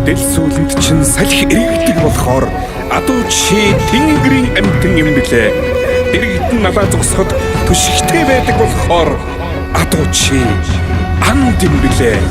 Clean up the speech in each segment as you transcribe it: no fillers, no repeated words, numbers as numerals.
Дэл сүүлэнд чинь салхи эргэдэг болохоор адуу чи тэнгэрийн амьтан юм билээ. Дэрэгдэн налаа зогсоход түшигтэй байдаг болохоор адуу чи анд юм билээ.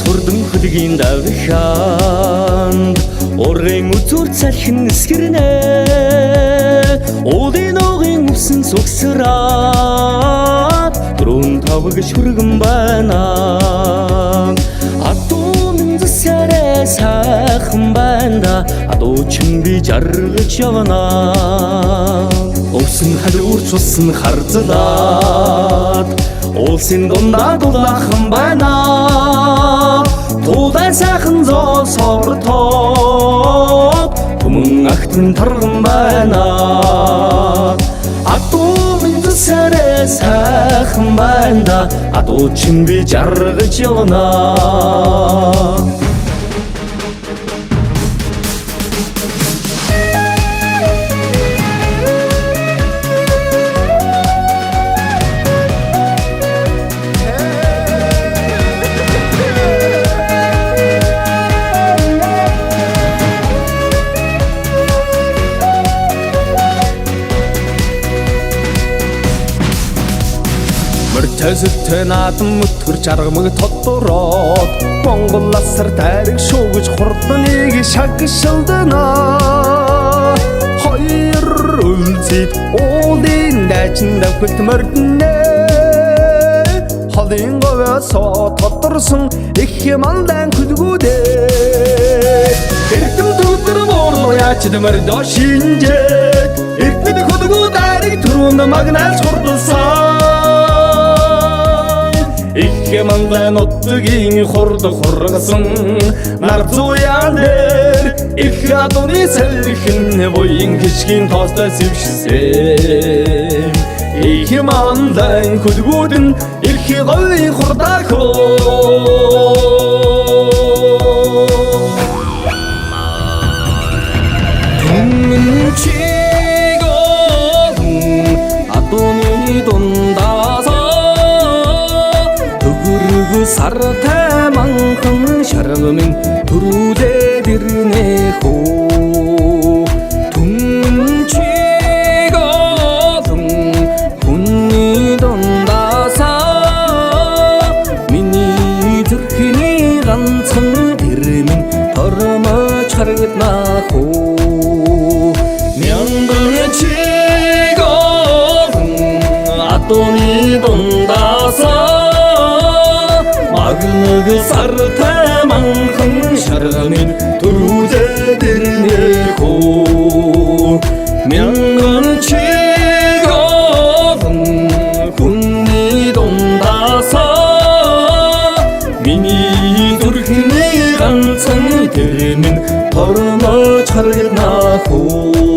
Хүрдэн хөдгийн давхаанд орын үзүүр салхин эсгэрнэ уулын уугийн үсэн сугсраад дөрөв тавгаш хүргэн байна адуу минзсарэ сайхан байна адуу чин би жаргаж явна өвсөн халуурч усан харзлаад уулсын дундаа дулаахан байна тулай сайхан зоо сортоод түмэн агтэн тарган байна адуу минзсарэ сайхан байна адуу чин би жаргаж явна Тэсэлтэ наадам өтгөр чаргамаг тодороод Монгол асар тайраг шуугж хурданыг шагшилдана Хоёр үлзид уулын дайчин давхилт морднэ Холын говясоо тодорсон их мандан күлгүүдэ Эрдэм төгдөр муурлуу яачд мордо шинжээд Эрдэм хүлгүүд ариг түрүүн магнаас хурдалсан их мандан утгийн хурд хургасан нар зуяан дээр их адууны салхин буян хишгийн тоостой сэвшсэн их мандан хүлгүүд нь их говийн хурдаахоо Сартай манхан шаргамын түрүүлээ дэрнэ хөө түнчиг олон хүний дундаасаа миний зүрхний ганцхан дэрмэн тормож харагдана хөө мянган чиг олон адууны дундаасаа Агныг сартай манхан шаргамын түрүүлээ дэрнэ хөө мянган чиг олон хүний дундаасаа миний зүрхний ганцхан дэрмэн тормож харагдана хөө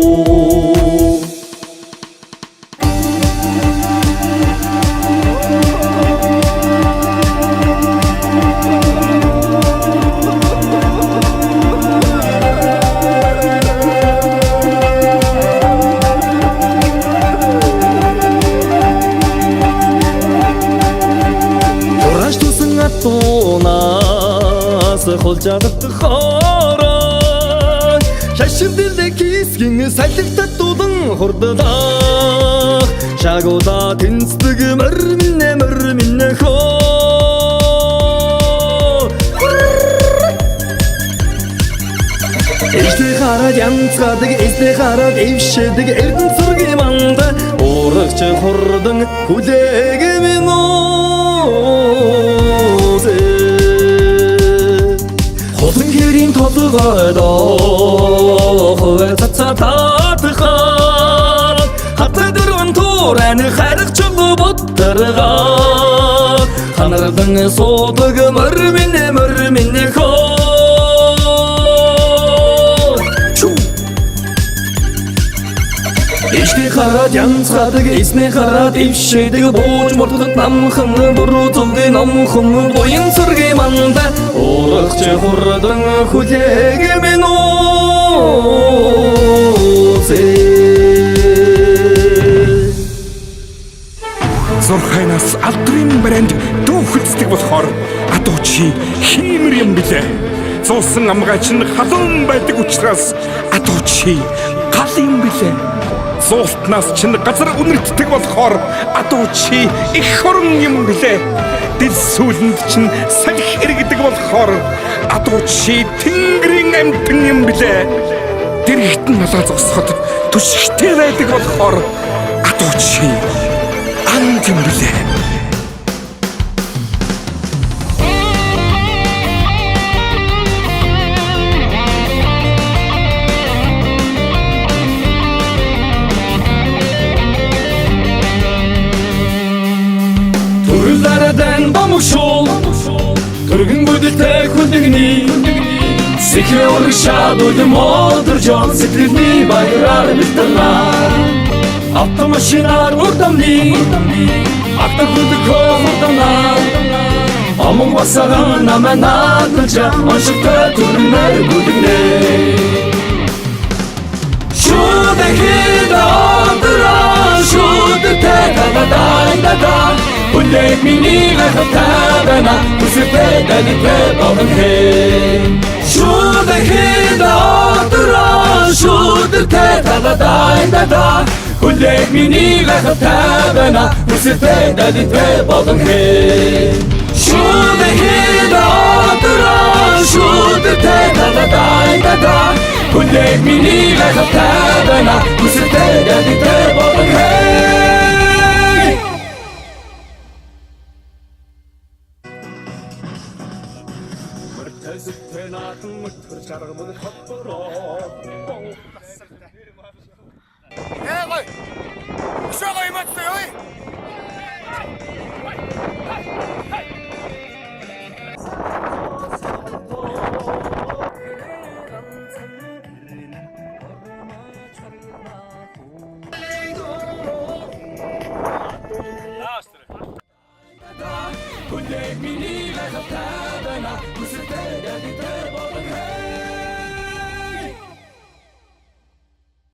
Холжаад хоороо шашилдэлээ кисгэн салхитад дулан хурдлаа шагуула тэнцдэг мөрминэ хоо Эштэй хараад янзгаадаг эстэй хараад эвшэдэг эрдэн цэргийн манда уурагч хурдан хүлээгэмэн толгойдоо хуваа цацаатахаар хатадэрвэн тууран хайрагч бодторгаа ханардан суудаг мөрминэ хоо Ишти хараад янзгаадаг эснээ хараад ившээдэг бууж мурдахад намхан буруу зүгэн номхон буян сүргийн манда урагч хурдан хүлээгэмэн Зурхайнаас алдрын брэнд дүүхэлцдэг болохоор адуу чи хиймэр юм билээ. Зуусан амгаач нь халуун байдаг учраас адуу чи гал юм билээ. Зуултнаас чинь газар үнэртдэг болохоор адуу чи их хорон юм билээ. Дэл сүүлэнд чинь салхи эргэдэг болохоор адуу чи тэнгэрийн амьтан юм билээ. Дэрэгтэн налаа зогсоход түшигтэй байдаг болохоор адуу чи анд юм билээ. Төрөлдөрдөн бомшол Төргөн бүдэлтэй хүлэгний Сэхэ урагшаад үлмодор жон сэтгэлний баяраар бэлтэлнаа Автомашинаар урдамны Акта хүдэг хурданаа Амон басаган наманаад нэлжа Оншигтэй төрнөр бүдэгнэ Шүдэ хида ондыраа Шүдэ тагадайдага Хүлээг миний гахалтадана Хүсэтэй дадитэ болон хэй Шүдэ хида ондыраа Шүдэ тагадайдага Хүлээг миний гахалтадана Хүсэтэй дадитэ болон хэй Шүдэ хида ондыраа Шүдэ тагадайдага Хүлээг миний гахалтадана Хүсэтэй дадитэ болон хэй Тэсэгтэй наатан мөтгөр чаргамд хатбороо Эй, что вы эмоции, ой? Хүлээг миний гахалтадана Хүсэтэй дадитэ болон хэй